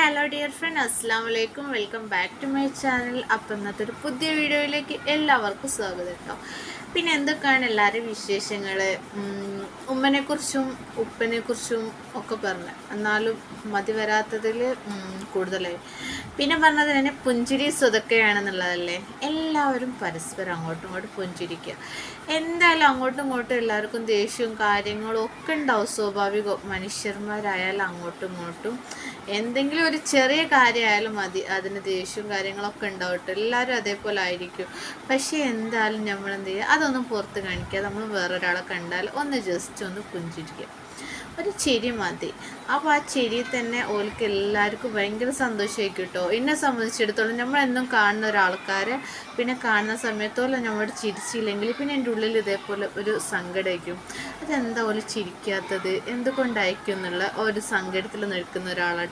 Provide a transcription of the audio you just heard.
Hello dear friend, അസ്സാം വലൈക്കും. Welcome back to my channel. അപ്പം ഇന്നത്തെ ഒരു പുതിയ വീഡിയോയിലേക്ക് എല്ലാവർക്കും സ്വാഗതം കേട്ടോ. പിന്നെ എന്തൊക്കെയാണ് എല്ലാവരും വിശേഷങ്ങൾ? ഉമ്മനെക്കുറിച്ചും ഉപ്പനെക്കുറിച്ചും ഒക്കെ പറഞ്ഞു, എന്നാലും മതി വരാത്തതിൽ കൂടുതലായി. പിന്നെ പറഞ്ഞത് തന്നെ പുഞ്ചിരി സ്വതക്കെയാണെന്നുള്ളതല്ലേ. എല്ലാവരും പരസ്പരം അങ്ങോട്ടും ഇങ്ങോട്ടും പുഞ്ചിരിക്കുക. എന്തായാലും അങ്ങോട്ടും ഇങ്ങോട്ടും എല്ലാവർക്കും ദേഷ്യവും കാര്യങ്ങളും ഒക്കെ ഉണ്ടാവും, സ്വാഭാവികം. മനുഷ്യന്മാരായാലും അങ്ങോട്ടും ഇങ്ങോട്ടും എന്തെങ്കിലും ഒരു ചെറിയ കാര്യമായാലും മതി, അതിന് ദേഷ്യവും കാര്യങ്ങളൊക്കെ ഉണ്ടാവട്ടെ. എല്ലാവരും അതേപോലെ ആയിരിക്കും. പക്ഷേ എന്തായാലും നമ്മൾ എന്ത് ചെയ്യുക, അതൊന്നും പുറത്ത് കാണിക്കുക. നമ്മൾ വേറൊരാളെ കണ്ടാൽ ഒന്ന് ജസ്റ്റ് ഒന്ന് പുഞ്ചിരിക്കുക, ഒരു ചിരി മതി. അപ്പോൾ ആ ചിരി തന്നെ ഓൾക്ക് എല്ലാവർക്കും ഭയങ്കര സന്തോഷമായിരിക്കും കേട്ടോ. എന്നെ സംബന്ധിച്ചിടത്തോളം നമ്മളെന്നും കാണുന്ന ഒരാൾക്കാരെ പിന്നെ കാണുന്ന സമയത്തോളം നമ്മളോട് ചിരിച്ചില്ലെങ്കിൽ പിന്നെ എൻ്റെ ഉള്ളിൽ ഇതേപോലെ ഒരു സങ്കടമായിരിക്കും. അതെന്താ പോലെ ചിരിക്കാത്തത്, എന്തുകൊണ്ടായിരിക്കും എന്നുള്ള ഒരു സങ്കടത്തിൽ നിൽക്കുന്ന ഒരാളായിട്ട്